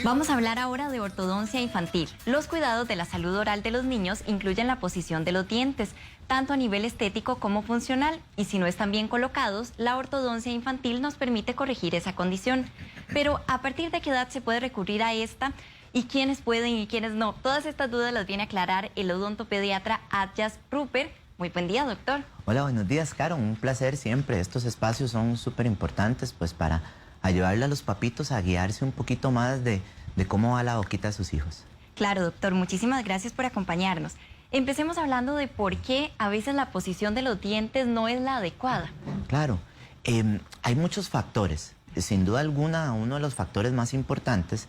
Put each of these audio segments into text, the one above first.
Vamos a hablar ahora de ortodoncia infantil. Los cuidados de la salud oral de los niños incluyen la posición de los dientes, tanto a nivel estético como funcional, y si no están bien colocados, la ortodoncia infantil nos permite corregir esa condición. Pero ¿a partir de qué edad se puede recurrir a esta? ¿Y quiénes pueden y quiénes no? Todas estas dudas las viene a aclarar el odontopediatra Adjas Rupert. Muy buen día, doctor. Hola, buenos días, Caro. Un placer siempre. Estos espacios son súper importantes pues para ayudarle a los papitos a guiarse un poquito más de cómo va la boquita de sus hijos. Claro, doctor. Muchísimas gracias por acompañarnos. Empecemos hablando de por qué a veces la posición de los dientes no es la adecuada. Claro. Hay muchos factores. Sin duda alguna, uno de los factores más importantes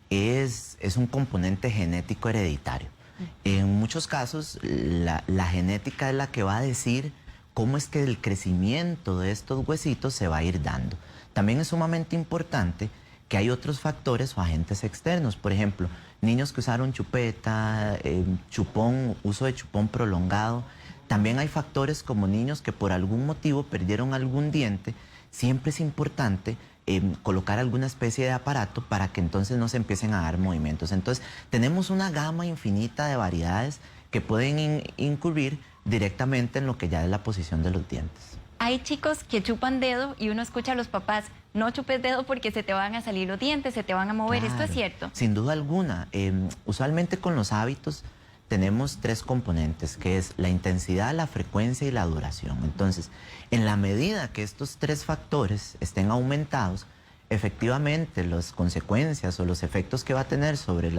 es un componente genético hereditario. En muchos casos, la genética es la que va a decir cómo es que el crecimiento de estos huesitos se va a ir dando. También es sumamente importante que hay otros factores o agentes externos. Por ejemplo, niños que usaron chupeta, chupón, uso de chupón prolongado. También hay factores como niños que por algún motivo perdieron algún diente. Siempre es importante colocar alguna especie de aparato para que entonces no se empiecen a dar movimientos. Entonces, tenemos una gama infinita de variedades que pueden incurrir directamente en lo que ya es la posición de los dientes. Hay chicos que chupan dedo y uno escucha a los papás, no chupes dedo porque se te van a salir los dientes, se te van a mover. Claro, ¿esto es cierto? Sin duda alguna. Usualmente con los hábitos tenemos tres componentes, que es la intensidad, la frecuencia y la duración. Entonces, en la medida que estos tres factores estén aumentados, efectivamente las consecuencias o los efectos que va a tener sobre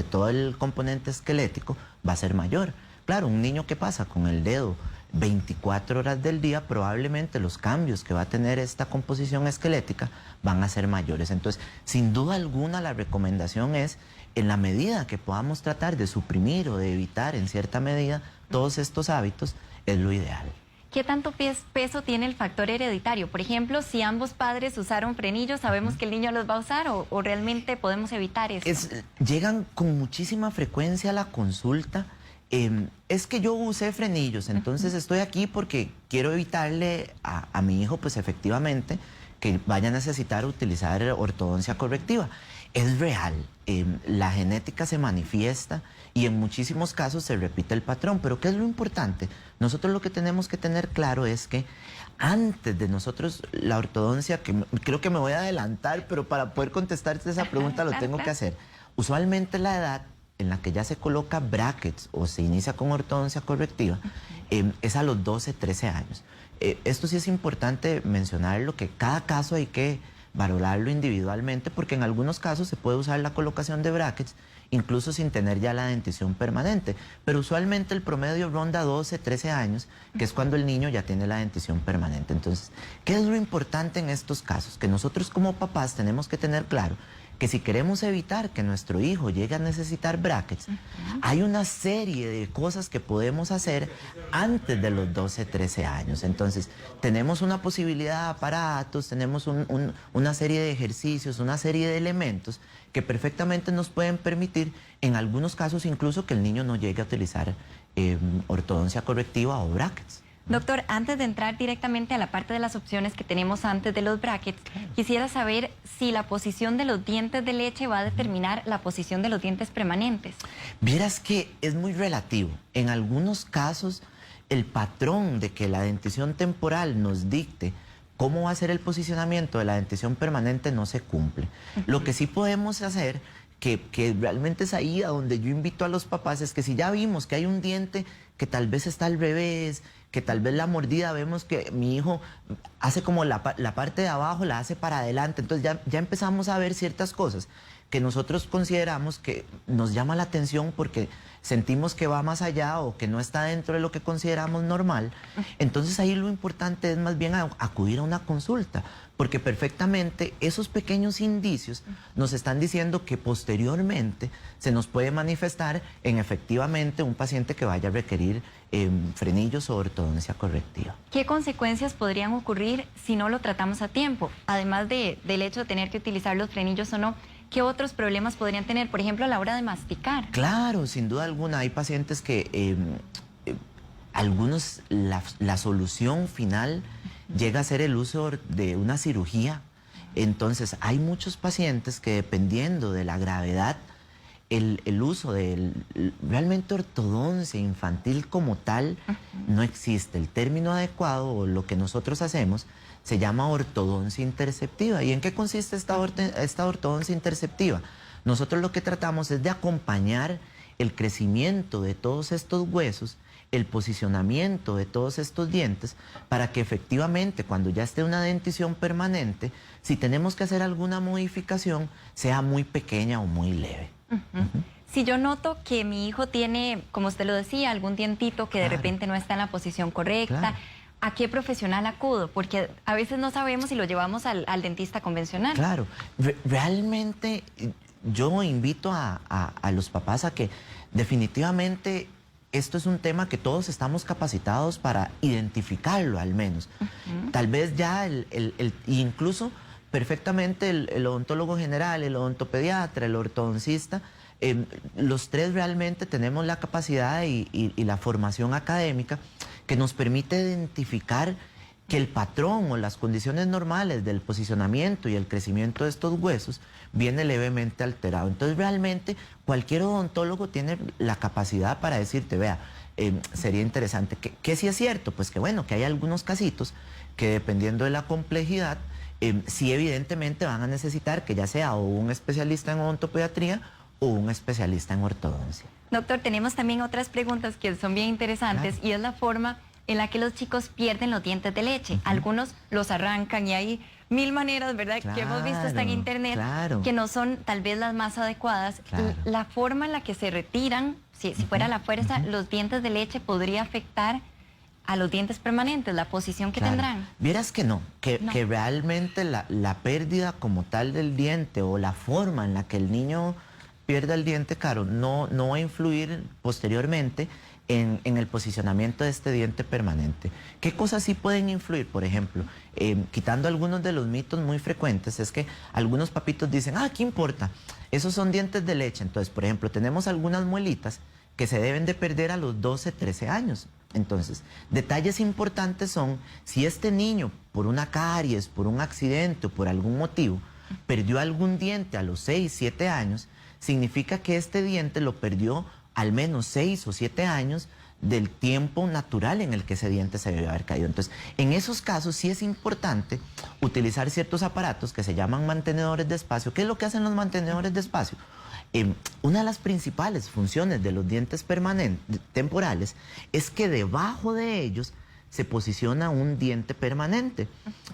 todo el componente esquelético va a ser mayor. Claro, un niño que pasa con el dedo 24 horas del día, probablemente los cambios que va a tener esta composición esquelética van a ser mayores. Entonces, sin duda alguna, la recomendación es, en la medida que podamos tratar de suprimir o de evitar en cierta medida todos estos hábitos, es lo ideal. ¿Qué tanto peso tiene el factor hereditario? Por ejemplo, si ambos padres usaron frenillos, ¿sabemos que el niño los va a usar o realmente podemos evitar eso? Llegan con muchísima frecuencia a la consulta. Es que yo usé frenillos, entonces estoy aquí porque quiero evitarle a mi hijo, pues efectivamente, que vaya a necesitar utilizar ortodoncia correctiva. Es real, la genética se manifiesta y en muchísimos casos se repite el patrón, pero ¿qué es lo importante? Nosotros lo que tenemos que tener claro es que antes de nosotros la ortodoncia, que creo que me voy a adelantar, pero para poder contestarte esa pregunta lo tengo que hacer. Usualmente la edad en la que ya se coloca brackets o se inicia con ortodoncia correctiva, es a los 12, 13 años. Esto sí es importante mencionarlo, que cada caso hay que valorarlo individualmente, porque en algunos casos se puede usar la colocación de brackets incluso sin tener ya la dentición permanente, pero usualmente el promedio ronda 12, 13 años, que es cuando el niño ya tiene la dentición permanente. Entonces, ¿qué es lo importante en estos casos? Que nosotros como papás tenemos que tener claro que si queremos evitar que nuestro hijo llegue a necesitar brackets, hay una serie de cosas que podemos hacer antes de los 12, 13 años. Entonces, tenemos una posibilidad de aparatos, tenemos una serie de ejercicios, una serie de elementos que perfectamente nos pueden permitir, en algunos casos incluso, que el niño no llegue a utilizar ortodoncia correctiva o brackets. Doctor, antes de entrar directamente a la parte de las opciones que tenemos antes de los brackets, quisiera saber si la posición de los dientes de leche va a determinar la posición de los dientes permanentes. Vieras que es muy relativo. En algunos casos, el patrón de que la dentición temporal nos dicte cómo va a ser el posicionamiento de la dentición permanente no se cumple. Lo que sí podemos hacer, que realmente es ahí a donde yo invito a los papás, es que si ya vimos que hay un diente que tal vez está al revés, que tal vez la mordida vemos que mi hijo hace como la parte de abajo, la hace para adelante, entonces ya empezamos a ver ciertas cosas que nosotros consideramos que nos llama la atención porque sentimos que va más allá o que no está dentro de lo que consideramos normal. Entonces ahí lo importante es más bien acudir a una consulta, porque perfectamente esos pequeños indicios nos están diciendo que posteriormente se nos puede manifestar en efectivamente un paciente que vaya a requerir frenillos o ortodoncia correctiva. ¿Qué consecuencias podrían ocurrir si no lo tratamos a tiempo? Además del hecho de tener que utilizar los frenillos o no, ¿qué otros problemas podrían tener, por ejemplo, a la hora de masticar? Claro, sin duda alguna. Hay pacientes que algunos la solución final llega a ser el uso de una cirugía Entonces, hay muchos pacientes que dependiendo de la gravedad, el uso de realmente ortodoncia infantil como tal no existe. El término adecuado o lo que nosotros hacemos se llama ortodoncia interceptiva. ¿Y en qué consiste esta ortodoncia interceptiva? Nosotros lo que tratamos es de acompañar el crecimiento de todos estos huesos, el posicionamiento de todos estos dientes, para que efectivamente cuando ya esté una dentición permanente, si tenemos que hacer alguna modificación, sea muy pequeña o muy leve. Si yo noto que mi hijo tiene, como usted lo decía, algún dientito que de repente no está en la posición correcta, ¿a qué profesional acudo? Porque a veces no sabemos si lo llevamos al dentista convencional. Claro, realmente yo invito a los papás a que definitivamente esto es un tema que todos estamos capacitados para identificarlo al menos. Tal vez ya incluso perfectamente el odontólogo general, el odontopediatra, el ortodoncista, los tres realmente tenemos la capacidad y la formación académica que nos permite identificar que el patrón o las condiciones normales del posicionamiento y el crecimiento de estos huesos viene levemente alterado. Entonces realmente cualquier odontólogo tiene la capacidad para decirte, vea, sería interesante. ¿Qué sí es cierto? Pues que bueno, que hay algunos casitos que dependiendo de la complejidad, sí evidentemente van a necesitar que ya sea o un especialista en odontopediatría o un especialista en ortodoncia. Doctor, tenemos también otras preguntas que son bien interesantes y es la forma en la que los chicos pierden los dientes de leche. Algunos los arrancan y hay mil maneras, ¿verdad? Que hemos visto hasta en internet que no son tal vez las más adecuadas. La forma en la que se retiran, si fuera la fuerza, los dientes de leche podría afectar a los dientes permanentes, la posición que tendrán. Vieras que no, que realmente la pérdida como tal del diente o la forma en la que el niño pierda el diente, Caro, no va a influir posteriormente en el posicionamiento de este diente permanente. ¿Qué cosas sí pueden influir? Por ejemplo, quitando algunos de los mitos muy frecuentes, es que algunos papitos dicen, ¿qué importa? Esos son dientes de leche. Entonces, por ejemplo, tenemos algunas muelitas que se deben de perder a los 12, 13 años. Entonces, detalles importantes son, si este niño, por una caries, por un accidente o por algún motivo, perdió algún diente a los 6, 7 años, significa que este diente lo perdió al menos 6 o 7 años del tiempo natural en el que ese diente se debe haber caído. Entonces, en esos casos sí es importante utilizar ciertos aparatos que se llaman mantenedores de espacio. ¿Qué es lo que hacen los mantenedores de espacio? Una de las principales funciones de los dientes permanentes, temporales, es que debajo de ellos se posiciona un diente permanente.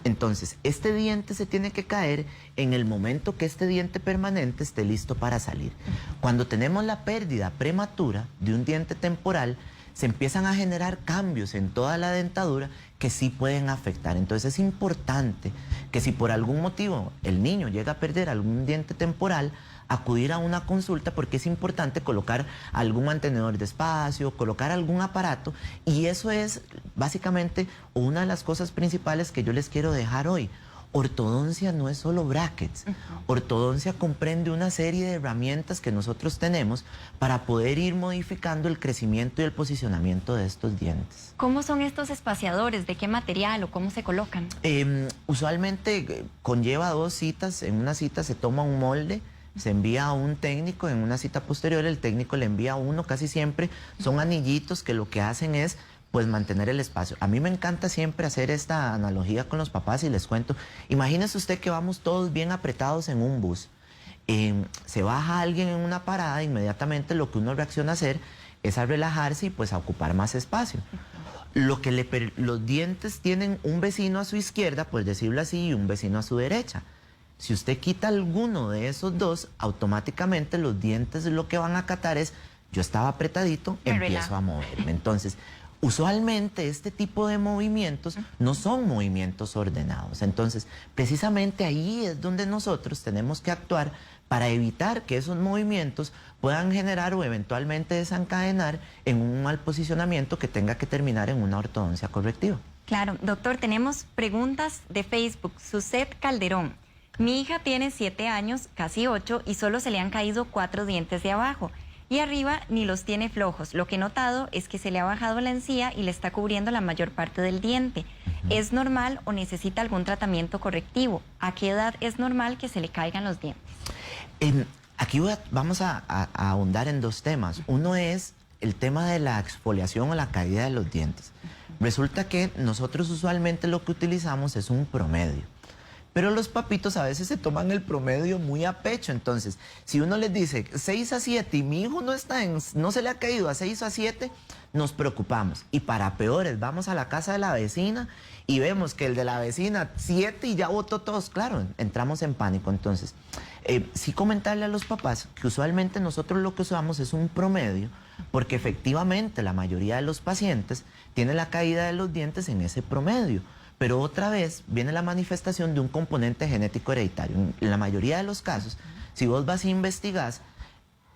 Entonces, este diente se tiene que caer en el momento que este diente permanente esté listo para salir. Cuando tenemos la pérdida prematura de un diente temporal, se empiezan a generar cambios en toda la dentadura que sí pueden afectar. Entonces es importante que si por algún motivo el niño llega a perder algún diente temporal, acudir a una consulta, porque es importante colocar algún mantenedor de espacio, colocar algún aparato, y eso es básicamente una de las cosas principales que yo les quiero dejar hoy. Ortodoncia no es solo brackets. Ortodoncia comprende una serie de herramientas que nosotros tenemos para poder ir modificando el crecimiento y el posicionamiento de estos dientes. ¿Cómo son estos espaciadores? ¿De qué material o cómo se colocan? Usualmente conlleva 2 citas. En una cita se toma un molde, se envía a un técnico, en una cita posterior el técnico le envía a uno. Casi siempre son anillitos que lo que hacen es pues mantener el espacio. A mí me encanta siempre hacer esta analogía con los papás y les cuento. Imagínese usted que vamos todos bien apretados en un bus. Se baja alguien en una parada, inmediatamente lo que uno reacciona a hacer es a relajarse y pues a ocupar más espacio. Los dientes tienen un vecino a su izquierda, por decirlo así, y un vecino a su derecha. Si usted quita alguno de esos dos, automáticamente los dientes lo que van a acatar es, yo estaba apretadito, empiezo a moverme. Entonces, usualmente este tipo de movimientos no son movimientos ordenados. Entonces, precisamente ahí es donde nosotros tenemos que actuar para evitar que esos movimientos puedan generar o eventualmente desencadenar en un mal posicionamiento que tenga que terminar en una ortodoncia correctiva. Claro, doctor, tenemos preguntas de Facebook. Suset Calderón. Mi hija tiene 7 años, casi 8, y solo se le han caído 4 dientes de abajo. Y arriba ni los tiene flojos. Lo que he notado es que se le ha bajado la encía y le está cubriendo la mayor parte del diente. ¿Es normal o necesita algún tratamiento correctivo? ¿A qué edad es normal que se le caigan los dientes? Aquí vamos a ahondar en dos temas. Uno es el tema de la exfoliación o la caída de los dientes. Resulta que nosotros usualmente lo que utilizamos es un promedio. Pero los papitos a veces se toman el promedio muy a pecho. Entonces, si uno les dice 6 a 7 y mi hijo no se le ha caído a 6 a 7, nos preocupamos. Y para peores, vamos a la casa de la vecina y vemos que el de la vecina 7 y ya votó todos. Claro, entramos en pánico. Entonces, sí comentarle a los papás que usualmente nosotros lo que usamos es un promedio, porque efectivamente la mayoría de los pacientes tiene la caída de los dientes en ese promedio. Pero otra vez viene la manifestación de un componente genético hereditario. En la mayoría de los casos, si vos vas y investigás,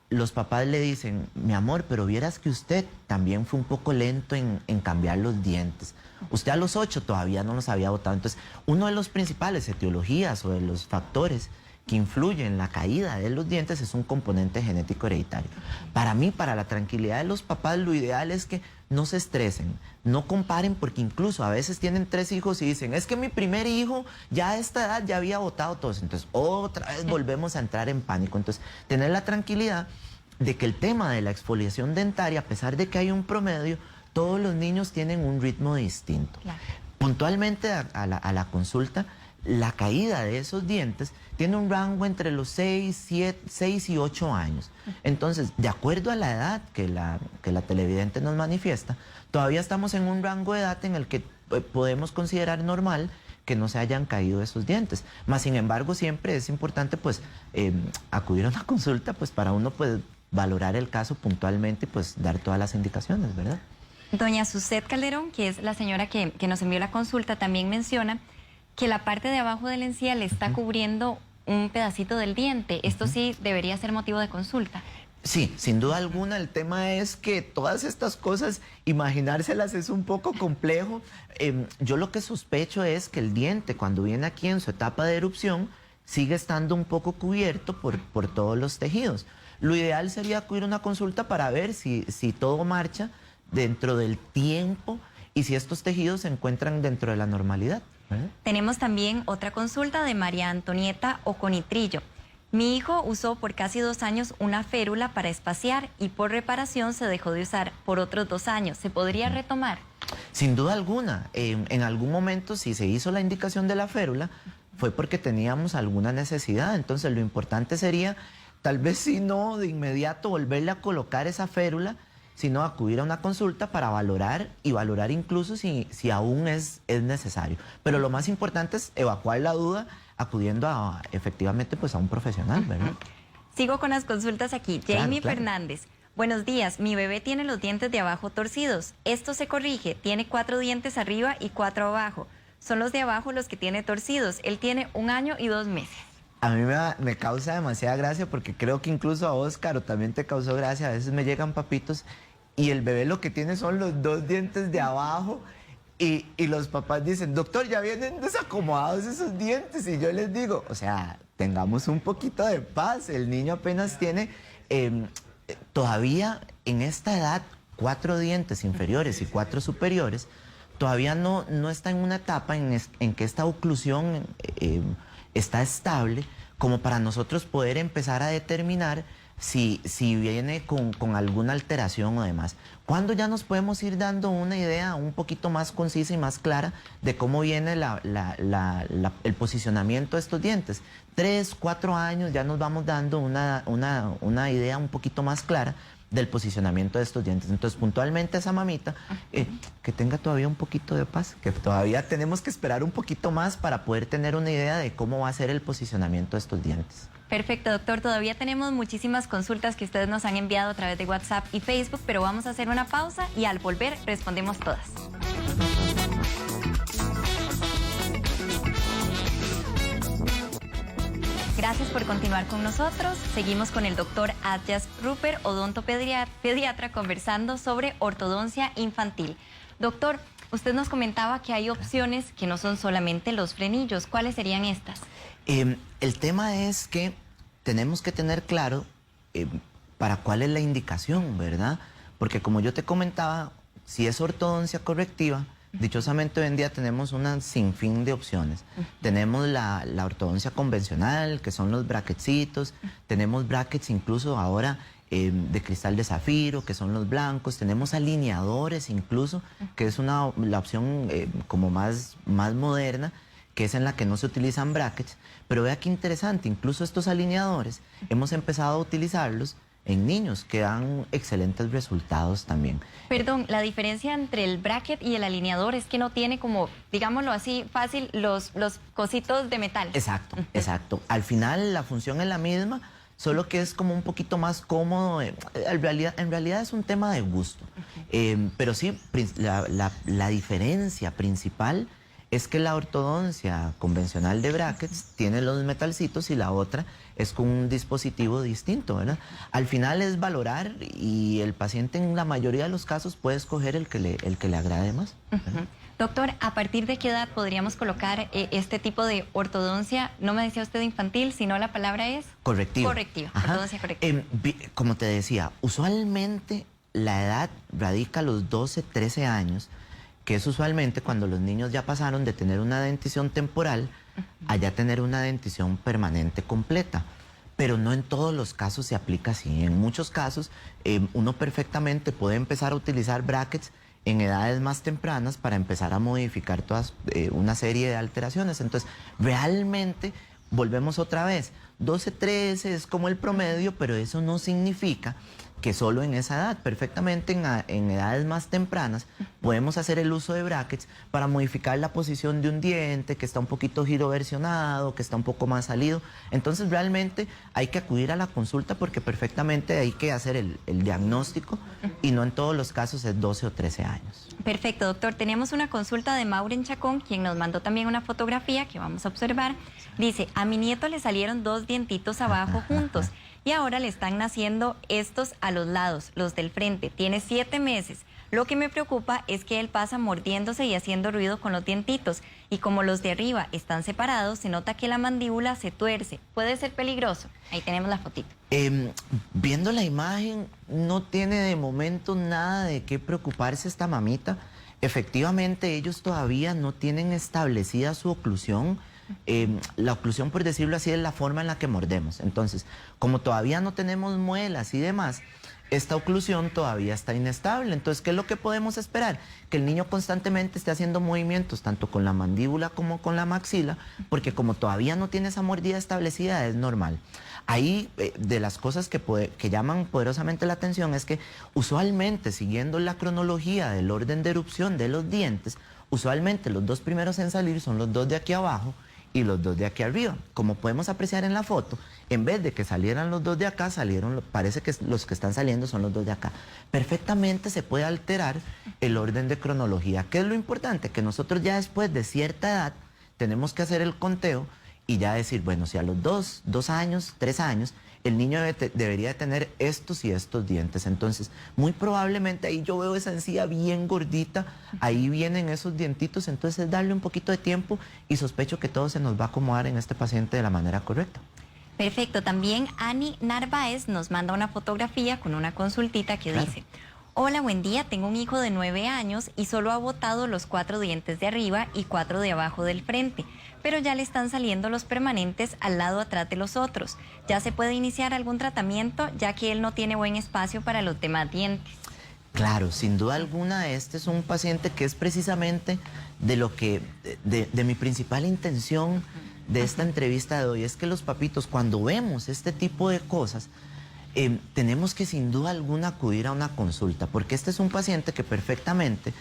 los papás le dicen, mi amor, pero vieras que usted también fue un poco lento en cambiar los dientes. Usted a los 8 todavía no los había botado. Entonces, uno de los principales etiologías o de los factores que influyen en la caída de los dientes es un componente genético hereditario. Para mí, para la tranquilidad de los papás, lo ideal es que no se estresen, no comparen, porque incluso a veces tienen 3 hijos y dicen, es que mi primer hijo ya a esta edad ya había botado todos. Entonces, otra vez volvemos a entrar en pánico. Entonces, tener la tranquilidad de que el tema de la exfoliación dentaria, a pesar de que hay un promedio, todos los niños tienen un ritmo distinto. Claro. Puntualmente a la consulta, la caída de esos dientes tiene un rango entre los 6 y 8 años. Entonces, de acuerdo a la edad que la televidente nos manifiesta, todavía estamos en un rango de edad en el que podemos considerar normal que no se hayan caído esos dientes. Más sin embargo, siempre es importante pues acudir a una consulta pues para uno pues valorar el caso puntualmente y pues dar todas las indicaciones, ¿verdad? Doña Suset Calderón, que es la señora que nos envió la consulta, también menciona que la parte de abajo de la encía le está cubriendo un pedacito del diente. Esto sí debería ser motivo de consulta. Sí, sin duda alguna. El tema es que todas estas cosas, imaginárselas es un poco complejo. Yo lo que sospecho es que el diente, cuando viene aquí en su etapa de erupción, sigue estando un poco cubierto por todos los tejidos. Lo ideal sería acudir a una consulta para ver si todo marcha dentro del tiempo y si estos tejidos se encuentran dentro de la normalidad. Tenemos también otra consulta de María Antonieta Oconitrillo. Mi hijo usó por casi 2 años una férula para espaciar y por reparación se dejó de usar por otros 2 años. ¿Se podría retomar? Sin duda alguna. En algún momento, si se hizo la indicación de la férula, fue porque teníamos alguna necesidad. Entonces, lo importante sería, tal vez si no de inmediato volverle a colocar esa férula, sino acudir a una consulta para valorar y valorar incluso si aún es necesario. Pero lo más importante es evacuar la duda acudiendo efectivamente pues a un profesional, ¿verdad? Sigo con las consultas aquí. Jamie Fernández. Buenos días, mi bebé tiene los dientes de abajo torcidos. Esto se corrige, tiene 4 dientes arriba y 4 abajo. Son los de abajo los que tiene torcidos. Él tiene 1 año y 2 meses. A mí me causa demasiada gracia porque creo que incluso a Óscar también te causó gracia. A veces me llegan papitos y el bebé lo que tiene son los 2 dientes de abajo y los papás dicen, doctor, ya vienen desacomodados esos dientes. Y yo les digo, o sea, tengamos un poquito de paz. El niño apenas tiene todavía en esta edad 4 dientes inferiores y 4 superiores. Todavía no está en una etapa en que esta oclusión está estable como para nosotros poder empezar a determinar si viene con alguna alteración o demás. ¿Cuándo ya nos podemos ir dando una idea un poquito más concisa y más clara de cómo viene el posicionamiento de estos dientes? 3, 4 años ya nos vamos dando una idea un poquito más clara del posicionamiento de estos dientes. Entonces, puntualmente esa mamita, que tenga todavía un poquito de paz, que todavía tenemos que esperar un poquito más para poder tener una idea de cómo va a ser el posicionamiento de estos dientes. Perfecto, doctor. Todavía tenemos muchísimas consultas que ustedes nos han enviado a través de WhatsApp y Facebook, pero vamos a hacer una pausa y al volver respondemos todas. Gracias por continuar con nosotros. Seguimos con el doctor Adjas Rupert, odontopediatra, conversando sobre ortodoncia infantil. Doctor, usted nos comentaba que hay opciones que no son solamente los frenillos. ¿Cuáles serían estas? El tema es que tenemos que tener claro para cuál es la indicación, ¿verdad? Porque como yo te comentaba, si es ortodoncia correctiva, Dichosamente hoy en día tenemos una sinfín de opciones. Tenemos la ortodoncia convencional, que son los bracketcitos. Tenemos brackets incluso ahora de cristal de zafiro, que son los blancos. Tenemos alineadores incluso, que es la opción como más moderna, que es en la que no se utilizan brackets. Pero vea qué interesante, incluso estos alineadores hemos empezado a utilizarlos en niños que dan excelentes resultados también. Perdón, la diferencia entre el bracket y el alineador es que no tiene como, digámoslo así, fácil, los cositos de metal. Exacto, exacto. Al final la función es la misma, solo que es como un poquito más cómodo. En realidad es un tema de gusto. Pero sí, la diferencia principal es que la ortodoncia convencional de brackets tiene los metalcitos y la otra es con un dispositivo distinto, ¿verdad? Al final es valorar y el paciente en la mayoría de los casos puede escoger el que le agrade más. Doctor, ¿a partir de qué edad podríamos colocar este tipo de ortodoncia? No me decía usted infantil, sino la palabra es... Correctivo. Correctiva, ortodoncia correctiva. Como te decía, usualmente la edad radica a los 12, 13 años, que es usualmente cuando los niños ya pasaron de tener una dentición temporal a ya tener una dentición permanente completa. Pero no en todos los casos se aplica así. En muchos casos uno perfectamente puede empezar a utilizar brackets en edades más tempranas para empezar a modificar una serie de alteraciones. Entonces, realmente, volvemos otra vez, 12, 13 es como el promedio, pero eso no significa que solo en esa edad. Perfectamente en edades más tempranas podemos hacer el uso de brackets para modificar la posición de un diente que está un poquito giroversionado, que está un poco más salido. Entonces realmente hay que acudir a la consulta porque perfectamente hay que hacer el diagnóstico y no en todos los casos es 12 o 13 años. Perfecto, doctor. Teníamos una consulta de Maureen Chacón, quien nos mandó también una fotografía que vamos a observar. Dice, a mi nieto le salieron 2 dientitos abajo juntos. Y ahora le están naciendo estos a los lados, los del frente. Tiene 7 meses. Lo que me preocupa es que él pasa mordiéndose y haciendo ruido con los dientitos. Y como los de arriba están separados, se nota que la mandíbula se tuerce. Puede ser peligroso. Ahí tenemos la fotito. Viendo la imagen, no tiene de momento nada de qué preocuparse esta mamita. Efectivamente, ellos todavía no tienen establecida su oclusión. La oclusión, por decirlo así, es la forma en la que mordemos. Entonces, como todavía no tenemos muelas y demás, esta oclusión todavía está inestable. Entonces, ¿qué es lo que podemos esperar? Que el niño constantemente esté haciendo movimientos tanto con la mandíbula como con la maxila, porque como todavía no tiene esa mordida establecida, es normal. Ahí, de las cosas que llaman poderosamente la atención es que usualmente, siguiendo la cronología del orden de erupción de los dientes, usualmente los 2 primeros en salir son los 2 de aquí abajo y los 2 de aquí arriba. Como podemos apreciar en la foto, en vez de que salieran los 2 de acá, parece que los que están saliendo son los 2 de acá. Perfectamente se puede alterar el orden de cronología. ¿Qué es lo importante? Que nosotros ya después de cierta edad tenemos que hacer el conteo y ya decir, bueno, si a los 2 años, 3 años, el niño debería de tener estos y estos dientes. Entonces, muy probablemente ahí yo veo esa encía bien gordita, ahí vienen esos dientitos, entonces darle un poquito de tiempo y sospecho que todo se nos va a acomodar en este paciente de la manera correcta. Perfecto. También Ani Narváez nos manda una fotografía con una consultita que dice... Hola, buen día. Tengo un hijo de 9 años y solo ha botado los 4 dientes de arriba y 4 de abajo del frente, pero ya le están saliendo los permanentes al lado atrás de los otros. ¿Ya se puede iniciar algún tratamiento, ya que él no tiene buen espacio para los demás dientes? Claro, sin duda alguna, este es un paciente que es precisamente de mi principal intención de esta entrevista de hoy. Es que los papitos, cuando vemos este tipo de cosas, tenemos que sin duda alguna acudir a una consulta, porque este es un paciente que perfectamente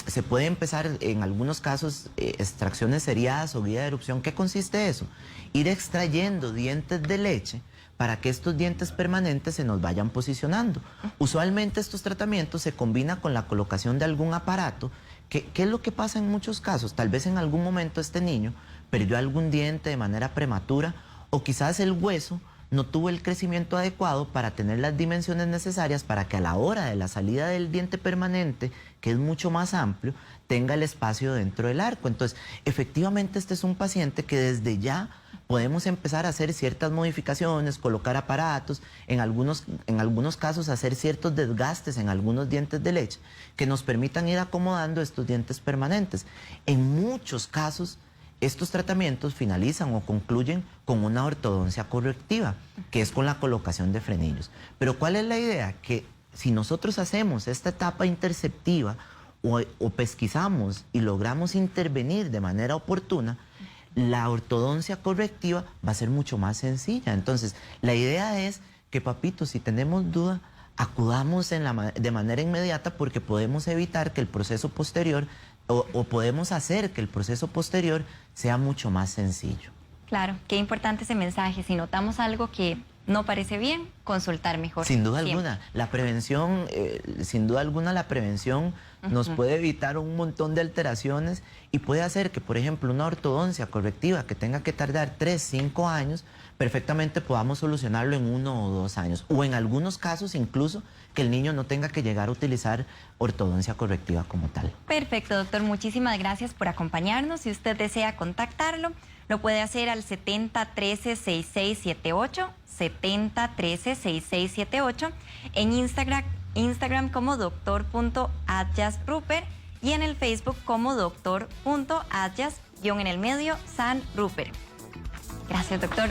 se puede empezar en algunos casos extracciones seriadas o guía de erupción. ¿Qué consiste eso? Ir extrayendo dientes de leche para que estos dientes permanentes se nos vayan posicionando. Usualmente estos tratamientos se combinan con la colocación de algún aparato. ¿Qué es lo que pasa en muchos casos? Tal vez en algún momento este niño perdió algún diente de manera prematura o quizás el hueso no tuvo el crecimiento adecuado para tener las dimensiones necesarias para que a la hora de la salida del diente permanente, que es mucho más amplio, tenga el espacio dentro del arco. Entonces, efectivamente, este es un paciente que desde ya podemos empezar a hacer ciertas modificaciones, colocar aparatos, en algunos casos hacer ciertos desgastes en algunos dientes de leche que nos permitan ir acomodando estos dientes permanentes. En muchos casos, estos tratamientos finalizan o concluyen con una ortodoncia correctiva, que es con la colocación de frenillos. Pero ¿cuál es la idea? Que si nosotros hacemos esta etapa interceptiva o pesquisamos y logramos intervenir de manera oportuna, la ortodoncia correctiva va a ser mucho más sencilla. Entonces, la idea es que, papito, si tenemos duda, acudamos de manera inmediata, porque podemos evitar que el proceso posterior o podemos hacer que el proceso posterior sea mucho más sencillo. Claro, qué importante ese mensaje. Si notamos algo que no parece bien, consultar mejor. Sin duda alguna, la prevención, nos puede evitar un montón de alteraciones y puede hacer que, por ejemplo, una ortodoncia correctiva que tenga que tardar 3, 5 años, perfectamente podamos solucionarlo en 1 o 2 años. O en algunos casos incluso que el niño no tenga que llegar a utilizar ortodoncia correctiva como tal. Perfecto, doctor. Muchísimas gracias por acompañarnos. Si usted desea contactarlo, lo puede hacer al 7013-6678, 7013-6678, en Instagram como doctor.adyasruper y en el Facebook como doctor.adyas_San Rupert. Gracias, doctor.